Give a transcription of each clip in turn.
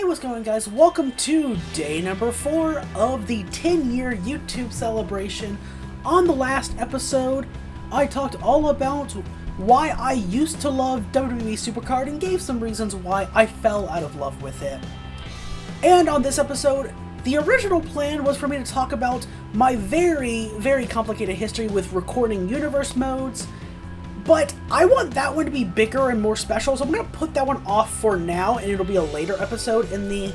what's going on, guys? Welcome to day number 4 of the 10-year YouTube celebration. On the last episode, I talked all about why I used to love WWE Supercard and gave some reasons why I fell out of love with it. And on this episode, the original plan was for me to talk about my very, very complicated history with recording universe modes, but I want that one to be bigger and more special, so I'm going to put that one off for now, and it'll be a later episode in the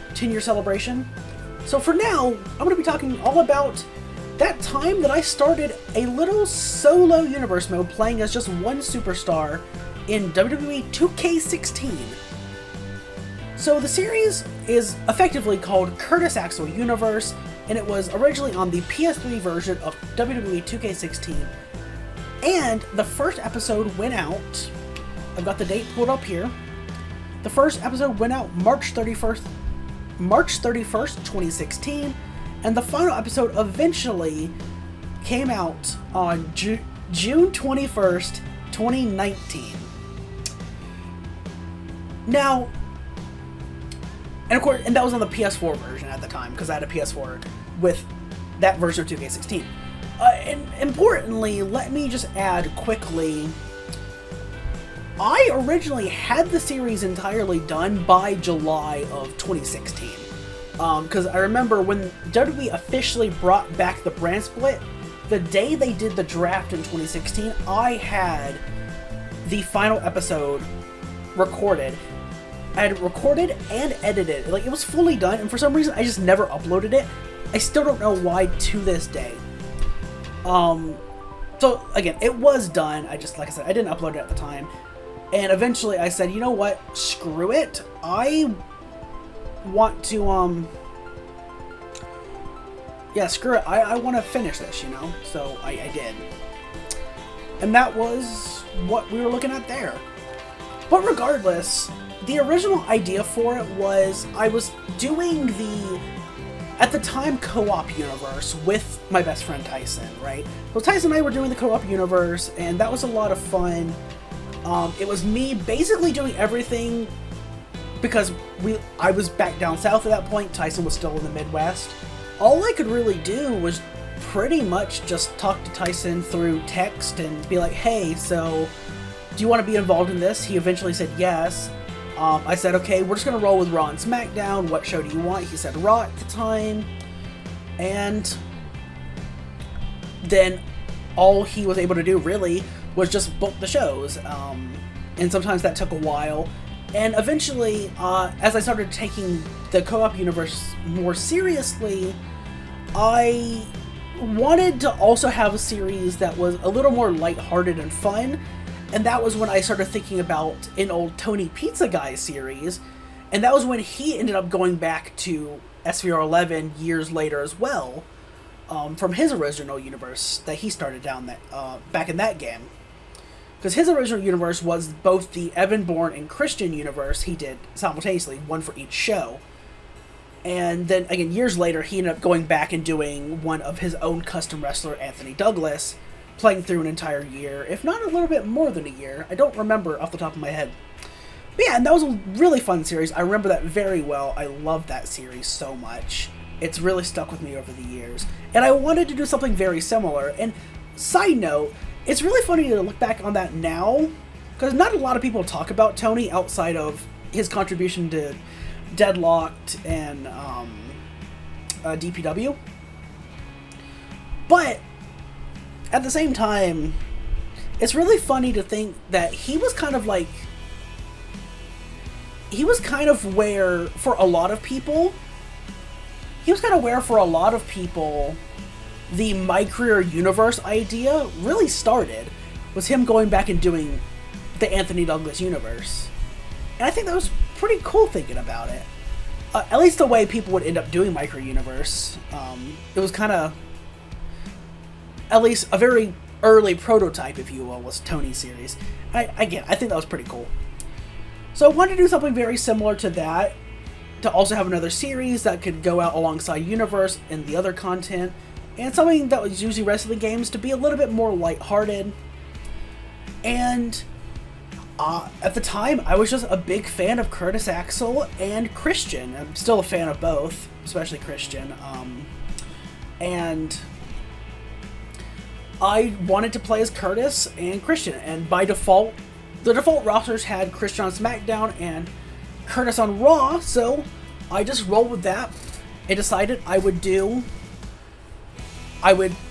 10-year celebration. So for now, I'm going to be talking all about that time that I started a little solo universe mode playing as just one superstar in WWE 2K16. So the series is effectively called Curtis Axel Universe, and it was originally on the PS3 version of WWE 2K16. And the first episode went out, I've got the date pulled up here, the first episode went out March 31st, 2016, and the final episode eventually came out on June 21st, 2019. Now, and of course, and that was on the PS4 version at the time, because I had a PS4 with that version of 2K16. And importantly, let me just add quickly, I originally had the series entirely done by July of 2016. Because I remember when WWE officially brought back the brand split, the day they did the draft in 2016, I had the final episode recorded. I had it recorded and edited. Like, it was fully done, and for some reason, I just never uploaded it. I still don't know why to this day. So again, it was done. I just, like I said, I didn't upload it at the time. And eventually I said, you know what? Screw it. I want to, yeah, screw it. I want to finish this, you know? So I did. And that was what we were looking at there. But regardless, the original idea for it was I was doing the, at the time, co-op universe with my best friend Tyson, right? So Tyson and I were doing the co-op universe, and that was a lot of fun. It was me basically doing everything because I was back down south at that point. Tyson was still in the Midwest. All I could really do was pretty much just talk to Tyson through text and be like, hey, so do you want to be involved in this? He eventually said yes. I said, okay, we're just going to roll with Raw and SmackDown. What show do you want? He said Raw at the time. And then all he was able to do, really, was just book the shows. And sometimes that took a while. And eventually, as I started taking the co-op universe more seriously, I wanted to also have a series that was a little more lighthearted and fun. And that was when I started thinking about an old Tony Pizza Guy series, and that was when he ended up going back to SVR 11 years later as well, from his original universe that he started down that back in that game. Because his original universe was both the Evan Bourne and Christian universe he did simultaneously, one for each show. And then, again, years later, he ended up going back and doing one of his own custom wrestler, Anthony Douglas, playing through an entire year, if not a little bit more than a year. I don't remember off the top of my head. But yeah, and that was a really fun series. I remember that very well. I loved that series so much. It's really stuck with me over the years. And I wanted to do something very similar. And side note, it's really funny to look back on that now, because not a lot of people talk about Tony outside of his contribution to Deadlocked and DPW. But at the same time, it's really funny to think that he was kind of where, for a lot of people, the My Career Universe idea really started, was him going back and doing the Anthony Douglas universe. And I think that was pretty cool thinking about it. At least the way people would end up doing My Career Universe. It was kind of, at least a very early prototype, if you will, was Tony's series. I think that was pretty cool. So I wanted to do something very similar to that, to also have another series that could go out alongside Universe and the other content, and something that was usually wrestling games to be a little bit more lighthearted. And At the time, I was just a big fan of Curtis Axel and Christian. I'm still a fan of both, especially Christian. And I wanted to play as Curtis and Christian, and by default, the default rosters had Christian on SmackDown and Curtis on Raw, so I just rolled with that and decided I would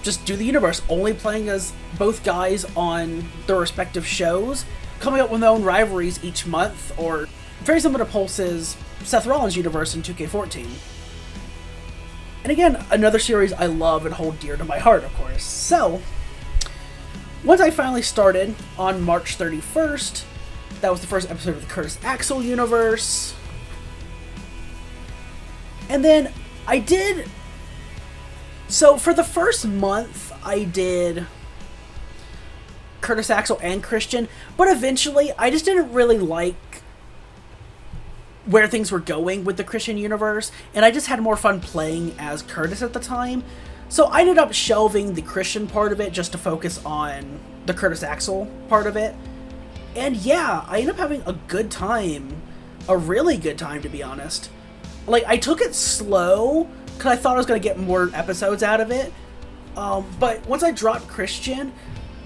just do the universe, only playing as both guys on their respective shows, coming up with their own rivalries each month, or very similar to Pulse's Seth Rollins universe in 2K14. And again, another series I love and hold dear to my heart, of course. So, once I finally started on March 31st, that was the first episode of the Curtis Axel universe. And then I did... So, for the first month, I did Curtis Axel and Christian, but eventually, I just didn't really like where things were going with the Christian universe, and I just had more fun playing as Curtis at the time. So I ended up shelving the Christian part of it just to focus on the Curtis Axel part of it. And yeah, I ended up having a good time. A really good time, to be honest. Like, I took it slow, because I thought I was going to get more episodes out of it. But once I dropped Christian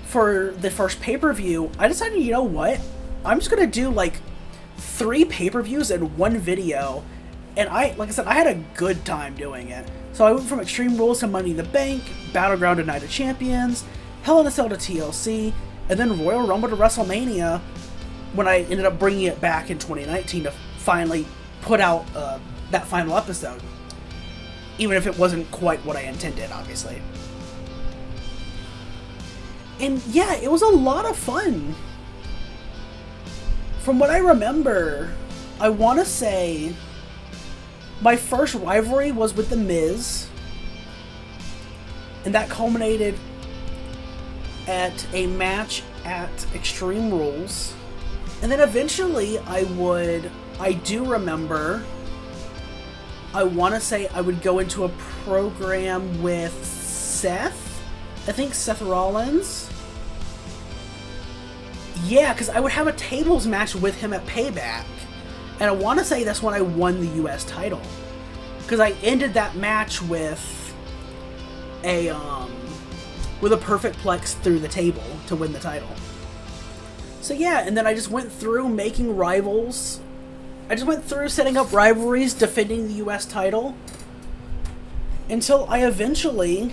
for the first pay-per-view, I decided, you know what? I'm just going to do, like, 3 pay-per-views in one video, and like I said, I had a good time doing it. So I went from Extreme Rules to Money in the Bank, Battleground to Night of Champions, Hell in a Cell to TLC, and then Royal Rumble to WrestleMania, when I ended up bringing it back in 2019 to finally put out that final episode. Even if it wasn't quite what I intended, obviously. And yeah, it was a lot of fun. From what I remember, I want to say my first rivalry was with The Miz, and that culminated at a match at Extreme Rules. And then eventually I do remember, I want to say I would go into a program with Seth, I think Seth Rollins. Yeah, because I would have a tables match with him at Payback. And I want to say that's when I won the US title. Because I ended that match with a perfect plex through the table to win the title. So yeah, and then I just went through making rivals. I just went through setting up rivalries, defending the US title, until I eventually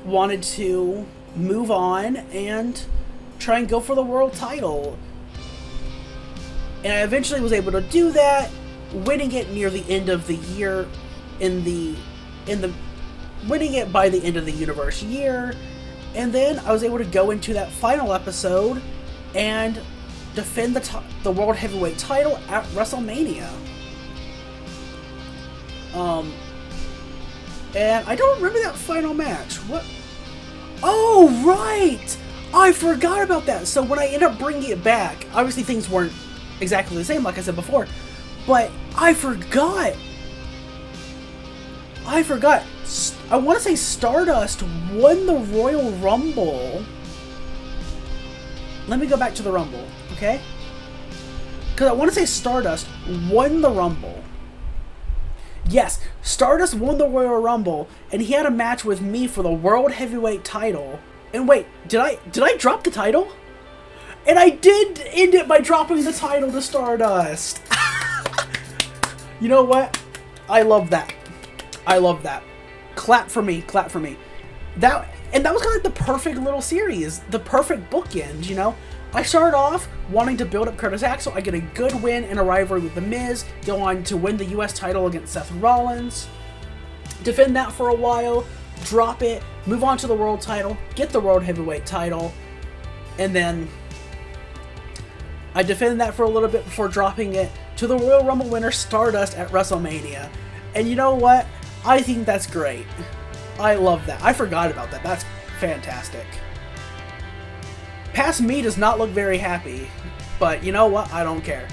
wanted to move on and try and go for the world title. And I eventually was able to do that, winning it near the end of the year, winning it by the end of the universe year, and then I was able to go into that final episode and defend the World Heavyweight title at WrestleMania. And I don't remember that final match. What? Oh, right! I forgot about that. So when I ended up bringing it back, obviously things weren't exactly the same, like I said before, but I forgot. I want to say Stardust won the Royal Rumble. Let me go back to the Rumble, okay? Because I want to say Stardust won the Rumble. Yes, Stardust won the Royal Rumble, and he had a match with me for the World Heavyweight title. And wait, did I drop the title? And I did end it by dropping the title to Stardust. You know what? I love that. I love that. Clap for me. Clap for me. That was kind of like the perfect little series. The perfect bookend, you know? I started off wanting to build up Curtis Axel. I get a good win in a rivalry with The Miz. Go on to win the US title against Seth Rollins. Defend that for a while. Drop it. Move on to the world title. Get the World Heavyweight title. And then I defended that for a little bit before dropping it to the Royal Rumble winner Stardust at WrestleMania. And you know what? I think that's great. I love that. I forgot about that. That's fantastic. Past me does not look very happy, but you know what? I don't care.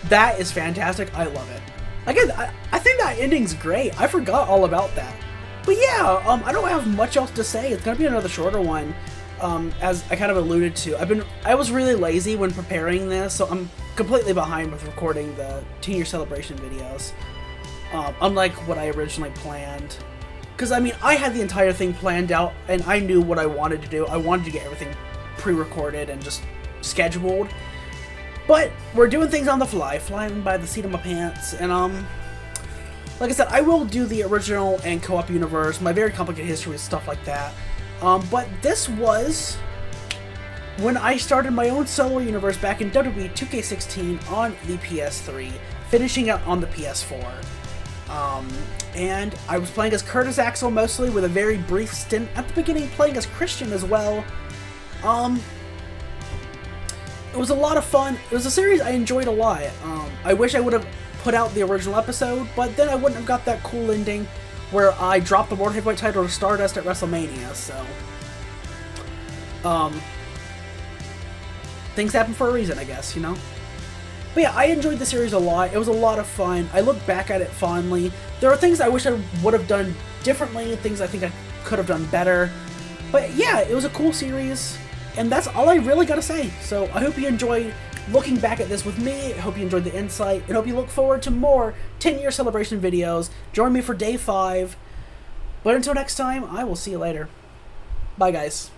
That is fantastic. I love it. Again, I think that ending's great. I forgot all about that. But yeah, I don't have much else to say. It's going to be another shorter one. as I kind of alluded to, I was really lazy when preparing this, so I'm completely behind with recording the 10-year celebration videos. Unlike what I originally planned. Because, I mean, I had the entire thing planned out, and I knew what I wanted to do. I wanted to get everything pre-recorded and just scheduled. But we're doing things on the fly, flying by the seat of my pants, and, like I said, I will do the original and co-op universe, my very complicated history, stuff like that. But this was when I started my own solo universe back in WWE 2K16 on the PS3, finishing up on the PS4. And I was playing as Curtis Axel mostly, with a very brief stint at the beginning playing as Christian as well. It was a lot of fun. It was a series I enjoyed a lot. I wish I would have put out the original episode, but then I wouldn't have got that cool ending where I dropped the World Heavyweight title to Stardust at WrestleMania, so... things happen for a reason, I guess, you know? But yeah, I enjoyed the series a lot. It was a lot of fun. I look back at it fondly. There are things I wish I would have done differently, things I think I could have done better. But yeah, it was a cool series, and that's all I really gotta say. So I hope you enjoyed looking back at this with me. I hope you enjoyed the insight, and hope you look forward to more 10-year celebration videos. Join me for day 5. But until next time, I will see you later. Bye, guys.